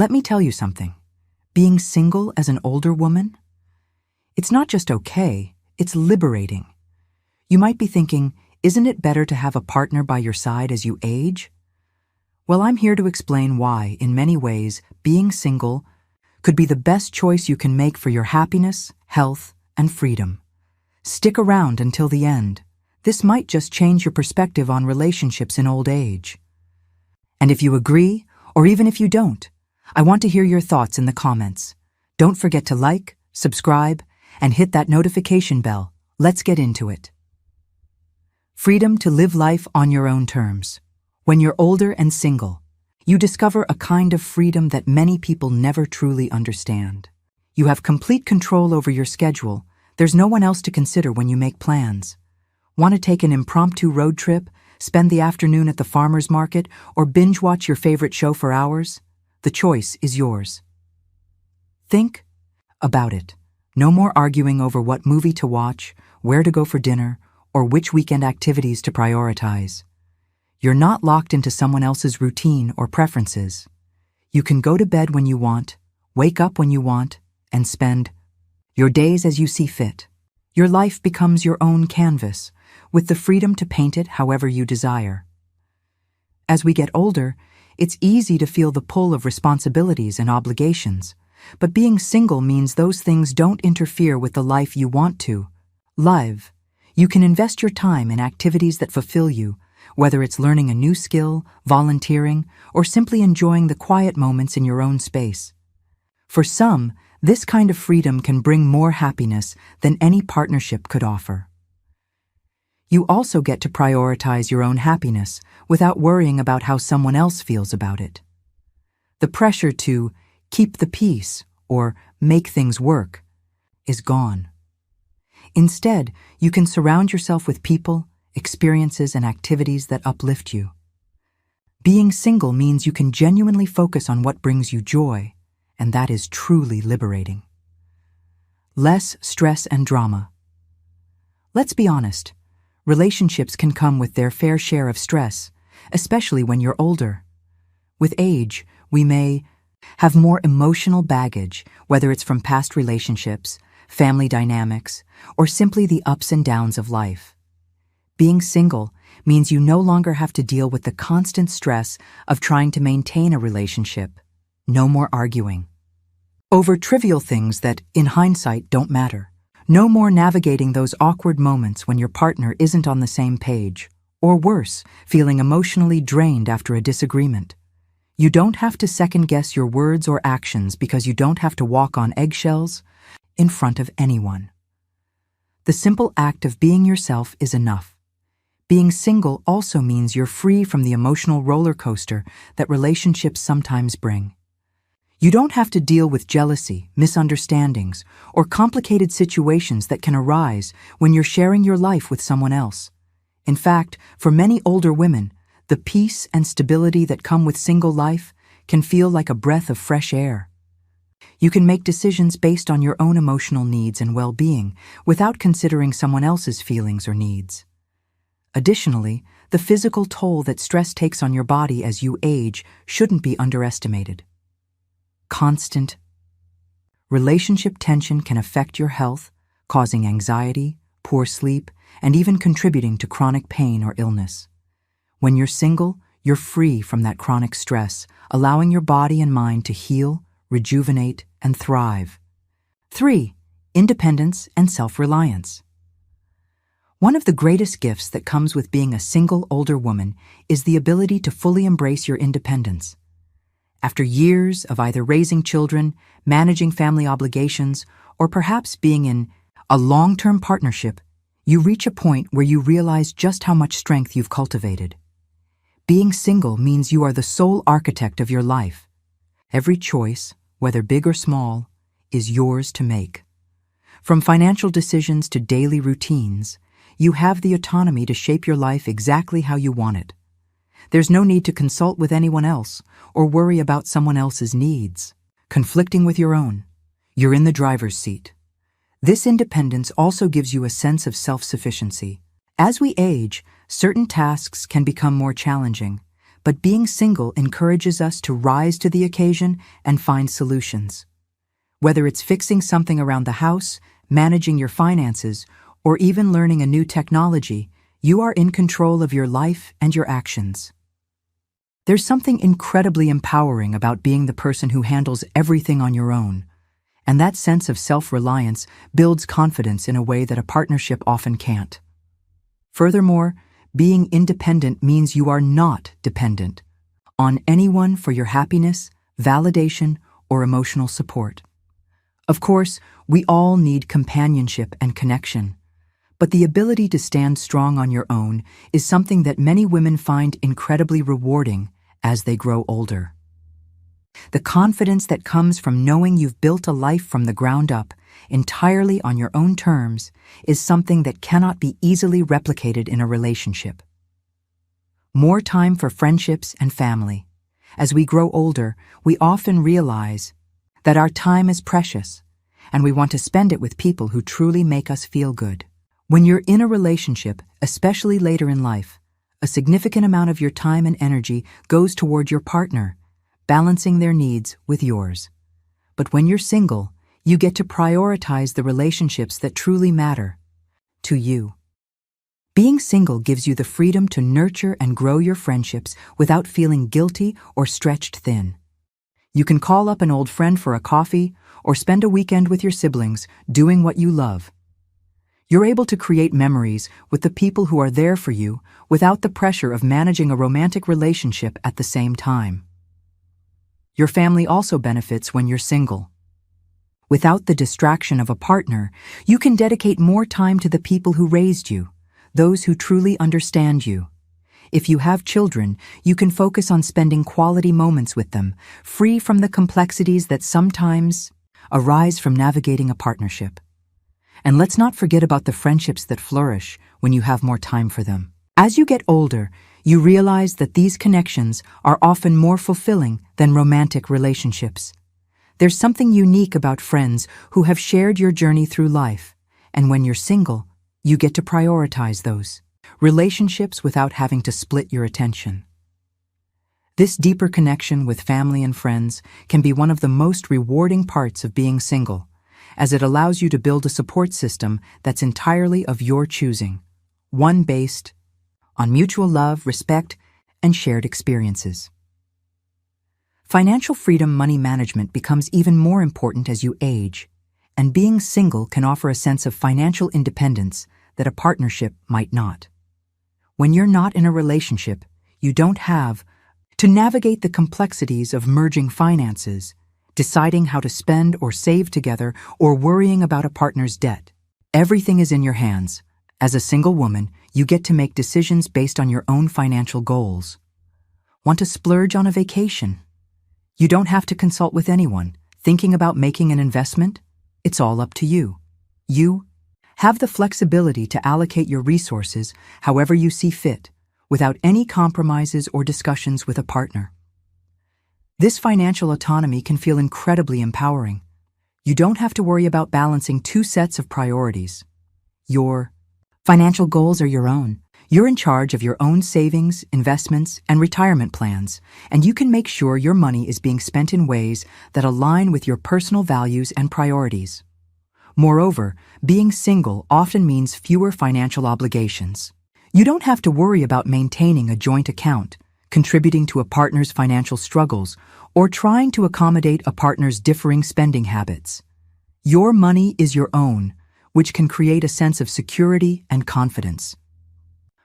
Let me tell you something. Being single as an older woman? It's not just okay, it's liberating. You might be thinking, isn't it better to have a partner by your side as you age? Well, I'm here to explain why, in many ways, being single could be the best choice you can make for your happiness, health, and freedom. Stick around until the end. This might just change your perspective on relationships in old age. And if you agree, or even if you don't, I want to hear your thoughts in the comments. Don't forget to like, subscribe, and hit that notification bell. Let's get into it. Freedom to live life on your own terms. When you're older and single, you discover a kind of freedom that many people never truly understand. You have complete control over your schedule. There's no one else to consider when you make plans. Want to take an impromptu road trip, spend the afternoon at the farmer's market, or binge-watch your favorite show for hours? The choice is yours. Think about it. No more arguing over what movie to watch, where to go for dinner, or which weekend activities to prioritize. You're not locked into someone else's routine or preferences. You can go to bed when you want, wake up when you want, and spend your days as you see fit. Your life becomes your own canvas, with the freedom to paint it however you desire. As we get older, it's easy to feel the pull of responsibilities and obligations, but being single means those things don't interfere with the life you want to live. You can invest your time in activities that fulfill you, whether it's learning a new skill, volunteering, or simply enjoying the quiet moments in your own space. For some, this kind of freedom can bring more happiness than any partnership could offer. You also get to prioritize your own happiness without worrying about how someone else feels about it. The pressure to keep the peace or make things work is gone. Instead, you can surround yourself with people, experiences, and activities that uplift you. Being single means you can genuinely focus on what brings you joy, and that is truly liberating. Less stress and drama. Let's be honest. Relationships can come with their fair share of stress, especially when you're older. With age, we may have more emotional baggage, whether it's from past relationships, family dynamics, or simply the ups and downs of life. Being single means you no longer have to deal with the constant stress of trying to maintain a relationship. No more arguing over trivial things that, in hindsight, don't matter. No more navigating those awkward moments when your partner isn't on the same page, or worse, feeling emotionally drained after a disagreement. You don't have to second-guess your words or actions because you don't have to walk on eggshells in front of anyone. The simple act of being yourself is enough. Being single also means you're free from the emotional roller coaster that relationships sometimes bring. You don't have to deal with jealousy, misunderstandings, or complicated situations that can arise when you're sharing your life with someone else. In fact, for many older women, the peace and stability that come with single life can feel like a breath of fresh air. You can make decisions based on your own emotional needs and well-being without considering someone else's feelings or needs. Additionally, the physical toll that stress takes on your body as you age shouldn't be underestimated. Constant relationship tension can affect your health, causing anxiety, poor sleep, and even contributing to chronic pain or illness. When you're single, you're free from that chronic stress, allowing your body and mind to heal, rejuvenate, and thrive. 3. Independence and self-reliance. One of the greatest gifts that comes with being a single older woman is the ability to fully embrace your independence. After years of either raising children, managing family obligations, or perhaps being in a long-term partnership, you reach a point where you realize just how much strength you've cultivated. Being single means you are the sole architect of your life. Every choice, whether big or small, is yours to make. From financial decisions to daily routines, you have the autonomy to shape your life exactly how you want it. There's no need to consult with anyone else or worry about someone else's needs, conflicting with your own. You're in the driver's seat. This independence also gives you a sense of self-sufficiency. As we age, certain tasks can become more challenging, but being single encourages us to rise to the occasion and find solutions. Whether it's fixing something around the house, managing your finances, or even learning a new technology, you are in control of your life and your actions. There's something incredibly empowering about being the person who handles everything on your own, and that sense of self-reliance builds confidence in a way that a partnership often can't. Furthermore, being independent means you are not dependent on anyone for your happiness, validation, or emotional support. Of course, we all need companionship and connection, but the ability to stand strong on your own is something that many women find incredibly rewarding as they grow older. The confidence that comes from knowing you've built a life from the ground up, entirely on your own terms, is something that cannot be easily replicated in a relationship. More time for friendships and family. As we grow older, we often realize that our time is precious, and we want to spend it with people who truly make us feel good. When you're in a relationship, especially later in life, a significant amount of your time and energy goes toward your partner, balancing their needs with yours. But when you're single, you get to prioritize the relationships that truly matter to you. Being single gives you the freedom to nurture and grow your friendships without feeling guilty or stretched thin. You can call up an old friend for a coffee or spend a weekend with your siblings doing what you love. You're able to create memories with the people who are there for you without the pressure of managing a romantic relationship at the same time. Your family also benefits when you're single. Without the distraction of a partner, you can dedicate more time to the people who raised you, those who truly understand you. If you have children, you can focus on spending quality moments with them, free from the complexities that sometimes arise from navigating a partnership. And let's not forget about the friendships that flourish when you have more time for them. As you get older, you realize that these connections are often more fulfilling than romantic relationships. There's something unique about friends who have shared your journey through life, and when you're single, you get to prioritize those relationships without having to split your attention. This deeper connection with family and friends can be one of the most rewarding parts of being single, as it allows you to build a support system that's entirely of your choosing, one based on mutual love, respect, and shared experiences. Financial freedom money management becomes even more important as you age, and being single can offer a sense of financial independence that a partnership might not. When you're not in a relationship, you don't have to navigate the complexities of merging finances, deciding how to spend or save together, or worrying about a partner's debt. Everything is in your hands. As a single woman, you get to make decisions based on your own financial goals. Want to splurge on a vacation? You don't have to consult with anyone. Thinking about making an investment? It's all up to you. You have the flexibility to allocate your resources however you see fit, without any compromises or discussions with a partner. This financial autonomy can feel incredibly empowering. You don't have to worry about balancing two sets of priorities. Your financial goals are your own. You're in charge of your own savings, investments, and retirement plans, and you can make sure your money is being spent in ways that align with your personal values and priorities. Moreover, being single often means fewer financial obligations. You don't have to worry about maintaining a joint account, contributing to a partner's financial struggles, or trying to accommodate a partner's differing spending habits. Your money is your own, which can create a sense of security and confidence.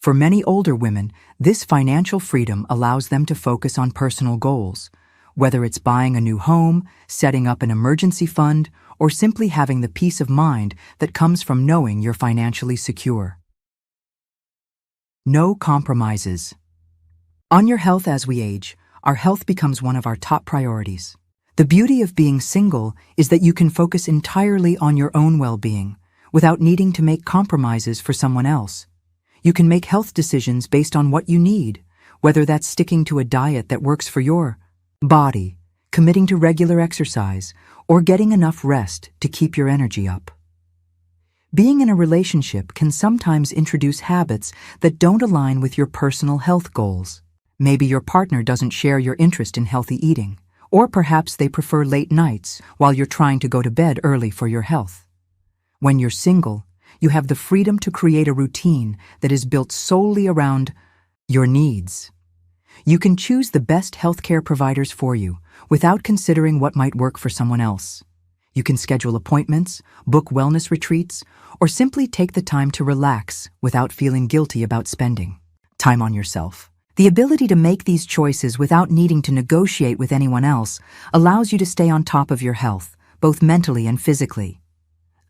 For many older women, this financial freedom allows them to focus on personal goals, whether it's buying a new home, setting up an emergency fund, or simply having the peace of mind that comes from knowing you're financially secure. No compromises. On your health as we age, our health becomes one of our top priorities. The beauty of being single is that you can focus entirely on your own well-being, without needing to make compromises for someone else. You can make health decisions based on what you need, whether that's sticking to a diet that works for your body, committing to regular exercise, or getting enough rest to keep your energy up. Being in a relationship can sometimes introduce habits that don't align with your personal health goals. Maybe your partner doesn't share your interest in healthy eating, or perhaps they prefer late nights while you're trying to go to bed early for your health. When you're single, you have the freedom to create a routine that is built solely around your needs. You can choose the best healthcare providers for you without considering what might work for someone else. You can schedule appointments, book wellness retreats, or simply take the time to relax without feeling guilty about spending time on yourself. The ability to make these choices without needing to negotiate with anyone else allows you to stay on top of your health, both mentally and physically.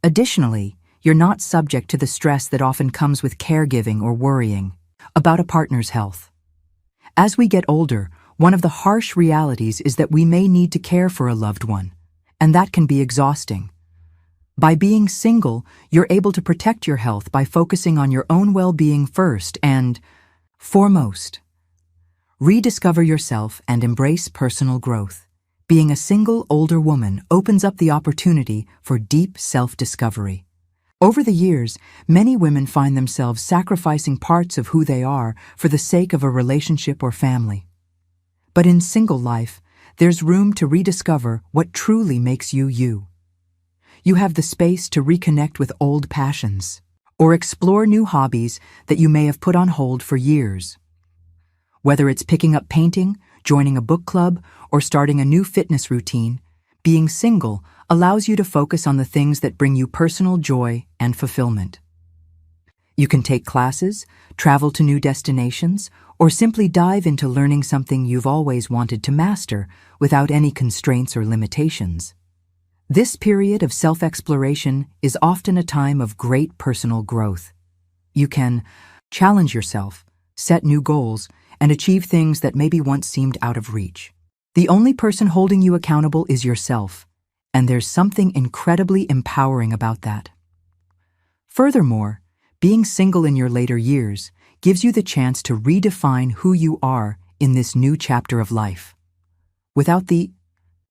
Additionally, you're not subject to the stress that often comes with caregiving or worrying about a partner's health. As we get older, one of the harsh realities is that we may need to care for a loved one, and that can be exhausting. By being single, you're able to protect your health by focusing on your own well-being first and foremost. Rediscover yourself and embrace personal growth. Being a single, older woman opens up the opportunity for deep self-discovery. Over the years, many women find themselves sacrificing parts of who they are for the sake of a relationship or family. But in single life, there's room to rediscover what truly makes you you. You have the space to reconnect with old passions or explore new hobbies that you may have put on hold for years. Whether it's picking up painting, joining a book club, or starting a new fitness routine, being single allows you to focus on the things that bring you personal joy and fulfillment. You can take classes, travel to new destinations, or simply dive into learning something you've always wanted to master without any constraints or limitations. This period of self-exploration is often a time of great personal growth. You can challenge yourself, set new goals, and achieve things that maybe once seemed out of reach. The only person holding you accountable is yourself, and there's something incredibly empowering about that. Furthermore, being single in your later years gives you the chance to redefine who you are in this new chapter of life. Without the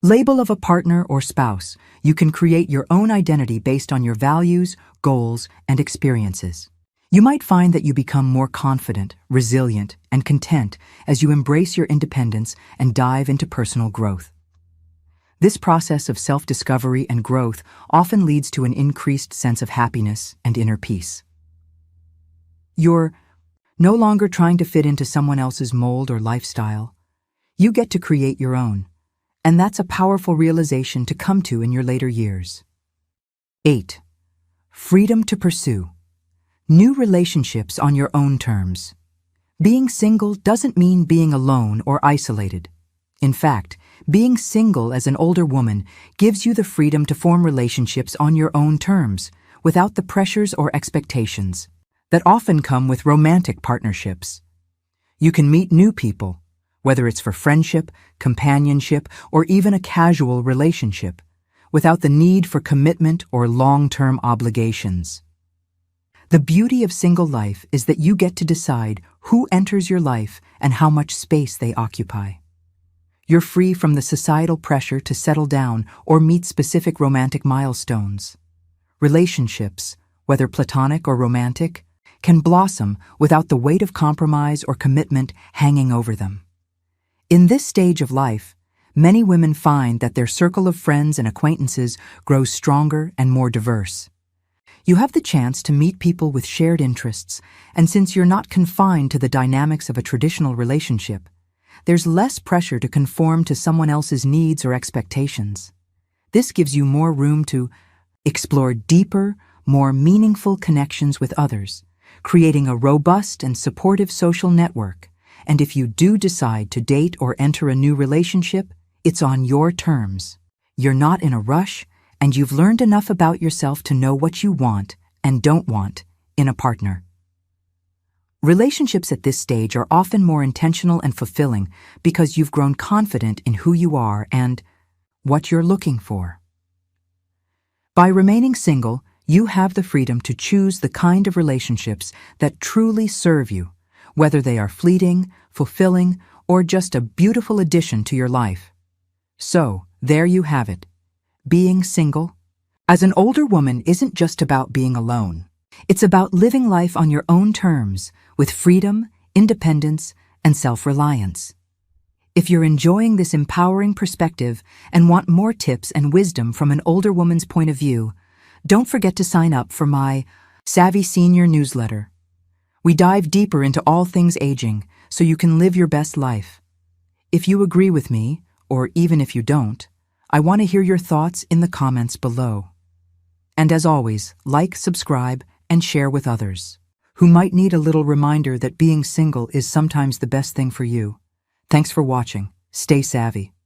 label of a partner or spouse, you can create your own identity based on your values, goals, and experiences. You might find that you become more confident, resilient, and content as you embrace your independence and dive into personal growth. This process of self-discovery and growth often leads to an increased sense of happiness and inner peace. You're no longer trying to fit into someone else's mold or lifestyle. You get to create your own, and that's a powerful realization to come to in your later years. 8. Freedom to pursue new relationships on your own terms. Being single doesn't mean being alone or isolated. In fact, being single as an older woman gives you the freedom to form relationships on your own terms, without the pressures or expectations that often come with romantic partnerships. You can meet new people, whether it's for friendship, companionship, or even a casual relationship, without the need for commitment or long-term obligations. The beauty of single life is that you get to decide who enters your life and how much space they occupy. You're free from the societal pressure to settle down or meet specific romantic milestones. Relationships, whether platonic or romantic, can blossom without the weight of compromise or commitment hanging over them. In this stage of life, many women find that their circle of friends and acquaintances grows stronger and more diverse. You have the chance to meet people with shared interests, and since you're not confined to the dynamics of a traditional relationship, there's less pressure to conform to someone else's needs or expectations. This gives you more room to explore deeper, more meaningful connections with others, creating a robust and supportive social network. And if you do decide to date or enter a new relationship, it's on your terms. You're not in a rush, and you've learned enough about yourself to know what you want and don't want in a partner. Relationships at this stage are often more intentional and fulfilling because you've grown confident in who you are and what you're looking for. By remaining single, you have the freedom to choose the kind of relationships that truly serve you, whether they are fleeting, fulfilling, or just a beautiful addition to your life. So, there you have it. Being single as an older woman isn't just about being alone. It's about living life on your own terms, with freedom, independence, and self-reliance. If you're enjoying this empowering perspective and want more tips and wisdom from an older woman's point of view, don't forget to sign up for my Savvy Senior newsletter. We dive deeper into all things aging so you can live your best life. If you agree with me, or even if you don't, I want to hear your thoughts in the comments below. And as always, like, subscribe, and share with others who might need a little reminder that being single is sometimes the best thing for you. Thanks for watching. Stay savvy.